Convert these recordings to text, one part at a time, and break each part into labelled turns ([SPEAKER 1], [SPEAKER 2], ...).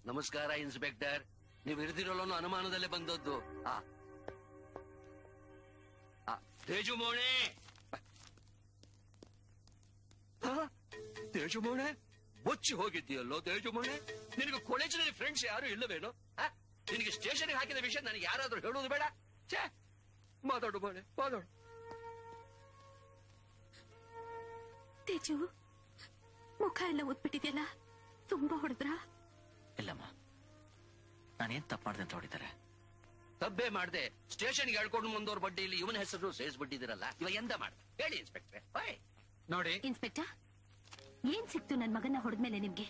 [SPEAKER 1] ನಮಸ್ಕಾರ ಇನ್ಸ್ಪೆಕ್ಟರ್. ನೀವು ಹಿಡಿದಿರೋನು ಅನುಮಾನದಲ್ಲೇ ಬಂದದ್ದು. ತೇಜುಮೋಣೆ, ತೇಜುಮೋಣೆ ಬೊಚ್ಚಿ ಹೋಗಿದ್ದೀಯಲ್ಲೋ ತೇಜುಮೋಣೆ. ನಿನಗೆ ಕಾಲೇಜಿನಲ್ಲಿ ಫ್ರೆಂಡ್ಸ್ ಯಾರು ಇಲ್ಲವೇನೋ? ನಿನಗೆ ಸ್ಟೇಷನ್ಗೆ ಹಾಕಿದ ವಿಷಯ ನನಗೆ ಯಾರಾದ್ರೂ ಹೇಳುವುದು ಬೇಡ? ಛೇ, ಮಾತಾಡು ಮೋಣೆ, ಮಾತಾಡು.
[SPEAKER 2] ತೇಜು, ಮುಖ ಎಲ್ಲ ಓದ್ಬಿಟ್ಟಿದ್ಯಲ್ಲ, ತುಂಬಾ ಹೊಡೆದ್ರ?
[SPEAKER 3] ಇಲ್ಲಮ್ಮ, ನಾನೇನ್ ತಪ್ಪು ಮಾಡ್ದೆ ಅಂತ ಹೊಡಿತಾರೆ.
[SPEAKER 1] ತಪ್ಪೇ ಮಾಡ್ದೆ ಸ್ಟೇಷನ್ಗೆ ಹೇಳ್ಕೊಂಡು ಮುಂದೋರ್ ಬಡ್ಡಿಯಲ್ಲಿ ಇವನ ಹೆಸರು ಸೇರಿಸ್ಬಿಟ್ಟಿದ್ದೀರಲ್ಲ, ಇವ ಎಂದ ಮಾಡ್ದೆ ಹೇಳಿ ಇನ್ಸ್ಪೆಕ್ಟ್ರೆ.
[SPEAKER 4] ನೋಡಿ
[SPEAKER 2] ಇನ್ಸ್ಪೆಕ್ಟರ್, ಏನ್ ಸಿಕ್ತು ನನ್ ಮಗನ್ನ ಹೊಡೆದ್ಮೇಲೆ ನಿಮ್ಗೆ?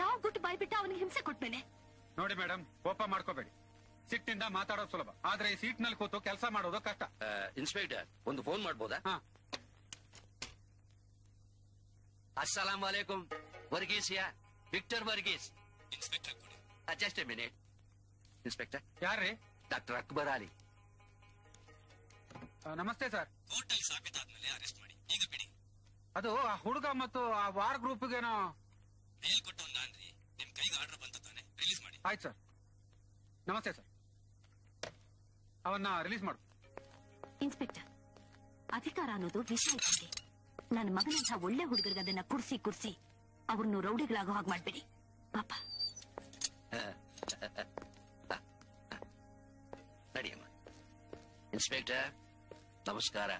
[SPEAKER 2] ಯಾವ ಗುಟ್ಟು ಬಾಯ್ಬಿಟ್ಟ ಅವನಿಗೆ ಹಿಂಸೆ ಕೊಟ್ಮೇಲೆ?
[SPEAKER 4] ನೋಡಿ ಮೇಡಮ್, ಕೋಪ ಮಾಡ್ಕೋಬೇಡಿ. ಸಿಟ್ಟಿಂದ ಮಾತಾಡೋದು ಸುಲಭ, ಆದ್ರೆ ಈ ಸೀಟ್ ನಲ್ಲಿ ಕೂತು ಕೆಲಸ ಮಾಡೋದು ಕಷ್ಟ.
[SPEAKER 1] ಇನ್ಸ್ಪೆಕ್ಟರ್, ಒಂದು ಫೋನ್ ಮಾಡ್ಬೋದಾ? ಅಸ್ಸಲಾಂ ವಾಲೇಕುಂ. ವರ್ಗೀಸಿಯಾ, ವಿಕ್ಟರ್ ವರ್ಗೀಸ್.
[SPEAKER 3] ಇನ್ಸ್ಪೆಕ್ಟರ್ ಕೊಡಿ.
[SPEAKER 1] Just A minute. ಇನ್ಸ್ಪೆಕ್ಟರ್,
[SPEAKER 4] ಯಾರ್ರಿ?
[SPEAKER 1] ಡಾಕ್ಟರ್ ಅಕ್ಬರ್ ಅಲಿ.
[SPEAKER 4] ನಮಸ್ತೆ ಸರ್.
[SPEAKER 3] ಕೋರ್ಟ್ ಅಲ್ಲಿ ಸಾಬೀತಾದ್ಮೇಲೆ ಅರೆಸ್ಟ್ ಮಾಡಿ, ಈಗ ಬಿಡಿ.
[SPEAKER 4] ಅದು ಆ ಹುಡುಗ ಮತ್ತು ಆ ವಾರ್ ಗ್ರೂಪ್ಗೇನೋ
[SPEAKER 3] ಮೇಲ್ ಕೊಟ್ಟು ನಾನ್ರಿ, ನಿಮ್ ಕೈಗೆ ಆರ್ಡರ್ ಬಂತ ತಾನೆ, ರಿಲೀಸ್ ಮಾಡಿ.
[SPEAKER 4] ಆಯ್ತು ಸರ್. ನಮಸ್ತೆ ಸರ್. ಅವನ್ನ ರಿಲೀಸ್ ಮಾಡು.
[SPEAKER 2] ಇನ್ಸ್ಪೆಕ್ಟರ್, ಅಧಿಕಾರ ಅನ್ನೋದು ವಿಷಯ ಇದ್ದಂಗೆ. ನನ್ನ ಮಗನಂತ ಒಳ್ಳೆ ಹುಡುಗರಿಗೆ ಅದನ್ನ ಕುರ್ಸಿ ಅವ್ರನ್ನು ರೌಡಿಗಳಾಗೋ ಹಾಗೆ ಮಾಡ್ಬೇಡಿ ಪಾಪ.
[SPEAKER 1] ನಡಿಯಮ್ಮ. ಇನ್ಸ್ಪೆಕ್ಟರ್, ನಮಸ್ಕಾರ.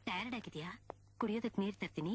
[SPEAKER 2] ಟಯರ್ಡ್ ಆಗಿದ್ಯಾ? ಕುಡಿಯೋದಕ್ಕೆ ನೀರ್ ತರ್ತೀನಿ.